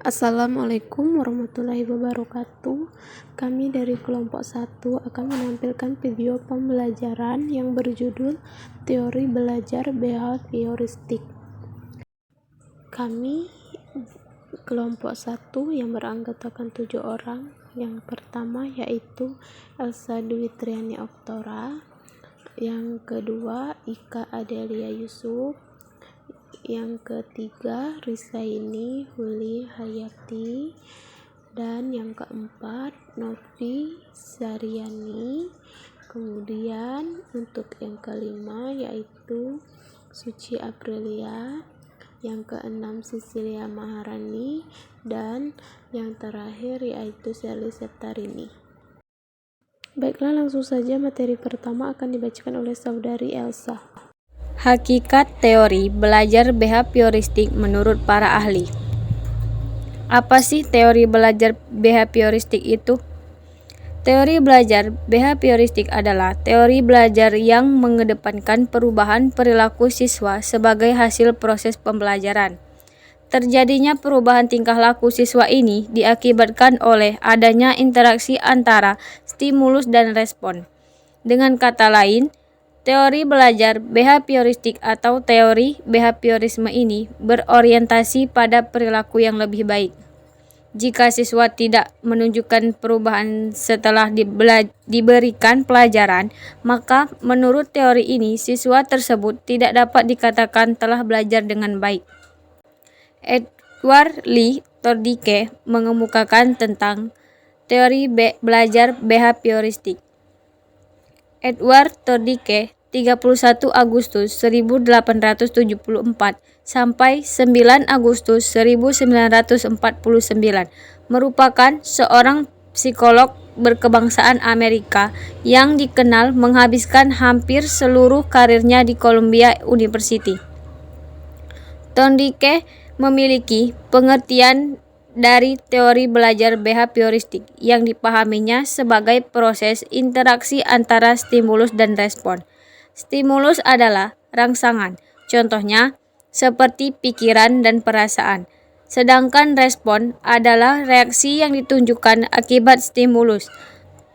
Assalamualaikum warahmatullahi wabarakatuh. Kami dari kelompok 1 akan menampilkan video pembelajaran yang berjudul Teori Belajar Behavioristik. Kami kelompok 1 yang beranggotakan 7 orang. Yang pertama yaitu Elsa Dwi Triani Oktora, yang kedua Ika Adelia Yusuf, yang ketiga Rizaini Huli Hayati, dan yang keempat Novi Zaryani. Kemudian untuk yang kelima yaitu Suci Aprilia, yang keenam Cecilia Maharani, dan yang terakhir yaitu Sally Septarini. Baiklah, langsung saja materi pertama akan dibacakan oleh saudari Elsa. Hakikat teori belajar behavioristik menurut para ahli. Apa sih teori belajar behavioristik itu? Teori belajar behavioristik adalah teori belajar yang mengedepankan perubahan perilaku siswa sebagai hasil proses pembelajaran. Terjadinya perubahan tingkah laku siswa ini diakibatkan oleh adanya interaksi antara stimulus dan respon. Dengan kata lain, teori belajar behavioristik atau teori behaviorisme ini berorientasi pada perilaku yang lebih baik. Jika siswa tidak menunjukkan perubahan setelah diberikan pelajaran, maka menurut teori ini siswa tersebut tidak dapat dikatakan telah belajar dengan baik. Edward Lee Tordike mengemukakan tentang teori belajar behavioristik. Edward Tordike 31 Agustus 1874 sampai 9 Agustus 1949 merupakan seorang psikolog berkebangsaan Amerika yang dikenal menghabiskan hampir seluruh karirnya di Columbia University. Tordike memiliki pengertian dari teori belajar behavioristik yang dipahaminya sebagai proses interaksi antara stimulus dan respon. Stimulus adalah rangsangan, contohnya seperti pikiran dan perasaan. Sedangkan respon adalah reaksi yang ditunjukkan akibat stimulus.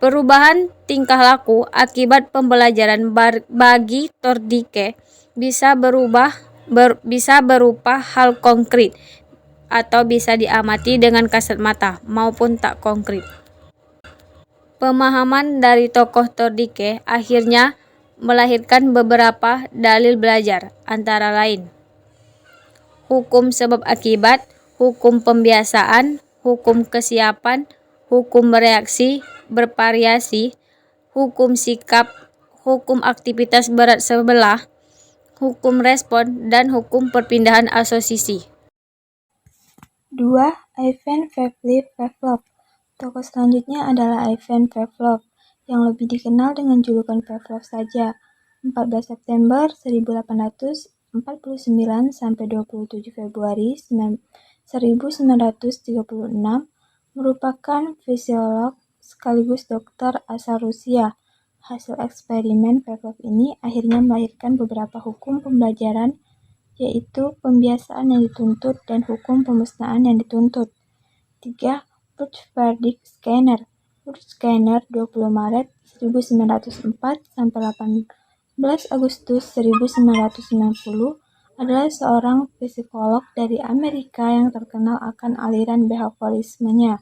Perubahan tingkah laku akibat pembelajaran bagi Tordike bisa berupa hal konkret atau bisa diamati dengan kasat mata maupun tak konkret. Pemahaman dari tokoh Tordike akhirnya melahirkan beberapa dalil belajar, antara lain hukum sebab akibat, hukum pembiasaan, hukum kesiapan, hukum reaksi bervariasi, hukum sikap, hukum aktivitas berat sebelah, hukum respon, dan hukum perpindahan asosiasi. 2. Ivan Pavlov. Tokoh selanjutnya adalah Ivan Pavlov, yang lebih dikenal dengan julukan Pavlov saja. 14 September 1849 sampai 27 Februari 1936 merupakan fisiolog sekaligus dokter asal Rusia. Hasil eksperimen Pavlov ini akhirnya melahirkan beberapa hukum pembelajaran, yaitu pembiasaan yang dituntut dan hukum pemusnahan yang dituntut. 3. Frederick Skinner. Frederick Skinner 20 Maret 1904 sampai 18 Agustus 1990 adalah seorang psikolog dari Amerika yang terkenal akan aliran behaviorismenya.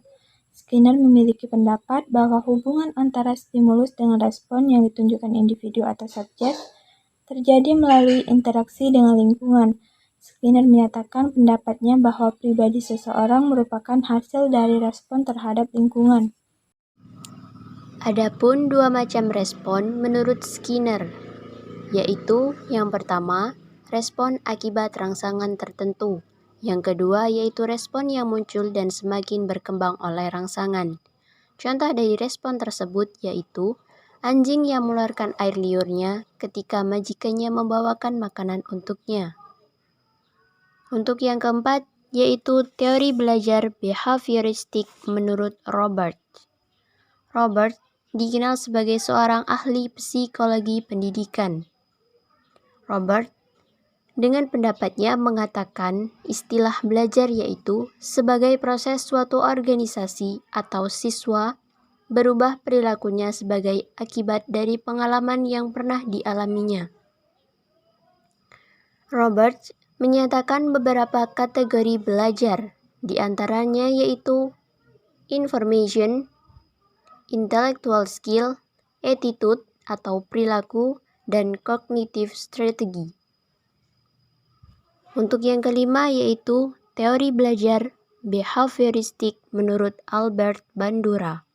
Skinner memiliki pendapat bahwa hubungan antara stimulus dengan respon yang ditunjukkan individu atau subjek terjadi melalui interaksi dengan lingkungan. Skinner menyatakan pendapatnya bahwa pribadi seseorang merupakan hasil dari respon terhadap lingkungan. Adapun dua macam respon menurut Skinner, yaitu yang pertama, respon akibat rangsangan tertentu. Yang kedua yaitu respon yang muncul dan semakin berkembang oleh rangsangan. Contoh dari respon tersebut yaitu anjing yang mengeluarkan air liurnya ketika majikannya membawakan makanan untuknya. Untuk yang keempat, yaitu teori belajar behavioristik menurut Robert. Robert dikenal sebagai seorang ahli psikologi pendidikan. Robert dengan pendapatnya mengatakan istilah belajar yaitu sebagai proses suatu organisasi atau siswa berubah perilakunya sebagai akibat dari pengalaman yang pernah dialaminya. Roberts menyatakan beberapa kategori belajar, di antaranya yaitu information, intellectual skill, attitude atau perilaku, dan cognitive strategy. Untuk yang kelima yaitu teori belajar behavioristik menurut Albert Bandura.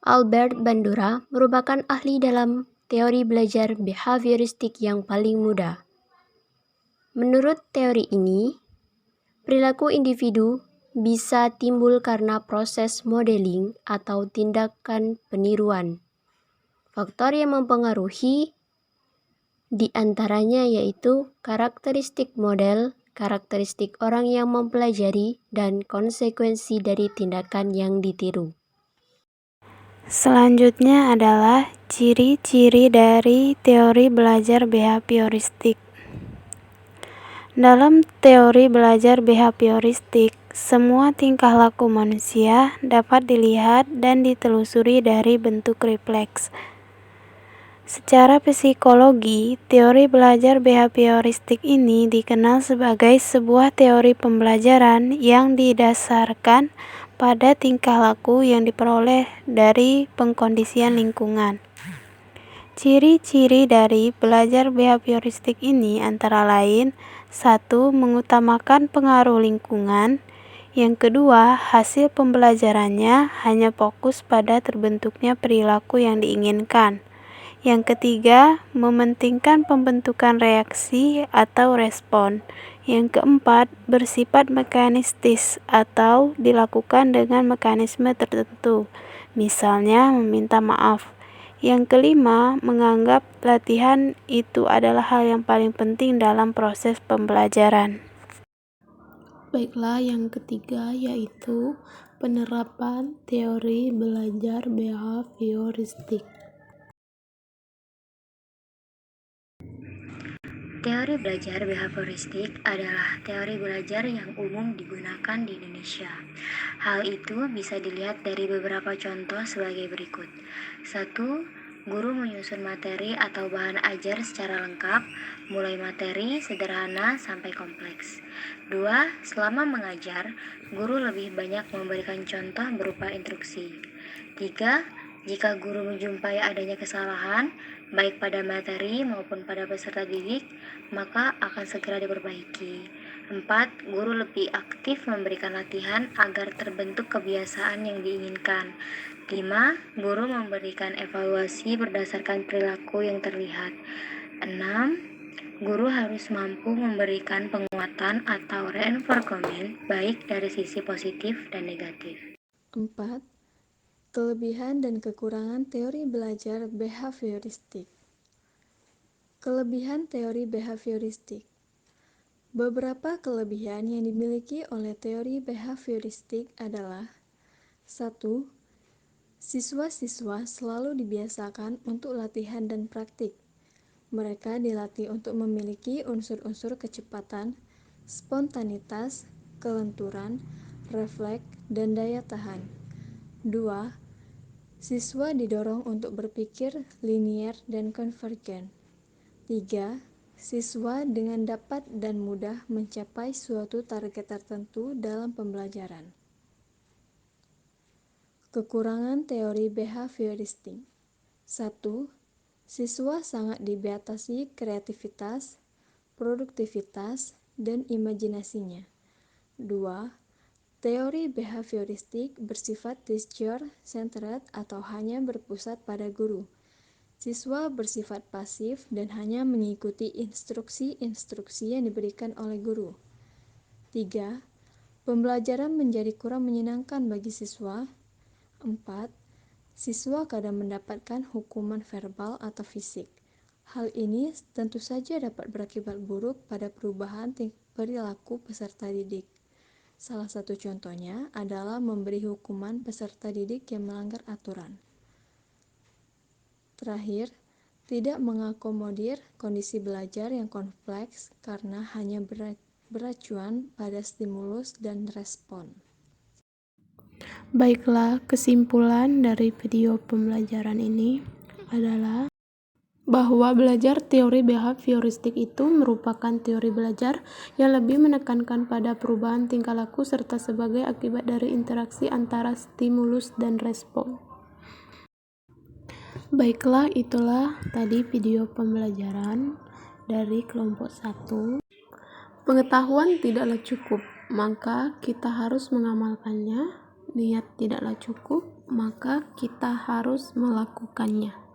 Albert Bandura merupakan ahli dalam teori belajar behavioristik yang paling muda. Menurut teori ini, perilaku individu bisa timbul karena proses modeling atau tindakan peniruan. Faktor yang mempengaruhi di antaranya yaitu karakteristik model, karakteristik orang yang mempelajari, dan konsekuensi dari tindakan yang ditiru. Selanjutnya adalah ciri-ciri dari teori belajar behavioristik. Dalam teori belajar behavioristik, semua tingkah laku manusia dapat dilihat dan ditelusuri dari bentuk refleks. Secara psikologi, teori belajar behavioristik ini dikenal sebagai sebuah teori pembelajaran yang didasarkan pada tingkah laku yang diperoleh dari pengkondisian lingkungan. Ciri-ciri dari belajar behavioristik ini antara lain: 1. Mengutamakan pengaruh lingkungan. Yang kedua, hasil pembelajarannya hanya fokus pada terbentuknya perilaku yang diinginkan. Yang ketiga, mementingkan pembentukan reaksi atau respon. Yang keempat, bersifat mekanistis atau dilakukan dengan mekanisme tertentu, misalnya meminta maaf. Yang kelima, menganggap latihan itu adalah hal yang paling penting dalam proses pembelajaran. Baiklah, yang ketiga yaitu penerapan teori belajar behavioristik. Teori belajar behavioristik adalah teori belajar yang umum digunakan di Indonesia. Hal itu bisa dilihat dari beberapa contoh sebagai berikut. 1. Guru menyusun materi atau bahan ajar secara lengkap, mulai materi sederhana sampai kompleks. 2. Selama mengajar, guru lebih banyak memberikan contoh berupa instruksi. 3. Jika guru menjumpai adanya kesalahan, baik pada materi maupun pada peserta didik, maka akan segera diperbaiki. 4. Guru lebih aktif memberikan latihan agar terbentuk kebiasaan yang diinginkan. 5. Guru memberikan evaluasi berdasarkan perilaku yang terlihat. 6. Guru harus mampu memberikan penguatan atau reinforcement baik dari sisi positif dan negatif. 4. Kelebihan dan kekurangan teori belajar behavioristik. Kelebihan teori behavioristik. Beberapa kelebihan yang dimiliki oleh teori behavioristik adalah: 1. Siswa-siswa selalu dibiasakan untuk latihan dan praktik. Mereka dilatih untuk memiliki unsur-unsur kecepatan, spontanitas, kelenturan, refleks, dan daya tahan. 2. Siswa didorong untuk berpikir linier dan konvergen. 3. Siswa dengan dapat dan mudah mencapai suatu target tertentu dalam pembelajaran. Kekurangan teori behavioristik. 1. Siswa sangat dibatasi kreativitas, produktivitas, dan imajinasinya. 2. Teori behavioristik bersifat teacher-centered atau hanya berpusat pada guru. Siswa bersifat pasif dan hanya mengikuti instruksi-instruksi yang diberikan oleh guru. 3. Pembelajaran menjadi kurang menyenangkan bagi siswa. 4. Siswa kadang mendapatkan hukuman verbal atau fisik. Hal ini tentu saja dapat berakibat buruk pada perubahan perilaku peserta didik. Salah satu contohnya adalah memberi hukuman peserta didik yang melanggar aturan. Terakhir, tidak mengakomodir kondisi belajar yang kompleks karena hanya beracuan pada stimulus dan respon. Baiklah, kesimpulan dari video pembelajaran ini adalah bahwa belajar teori behavioristik itu merupakan teori belajar yang lebih menekankan pada perubahan tingkah laku serta sebagai akibat dari interaksi antara stimulus dan respon. Baiklah, itulah tadi video pembelajaran dari kelompok 1. Pengetahuan tidaklah cukup, maka kita harus mengamalkannya. Niat tidaklah cukup, maka kita harus melakukannya.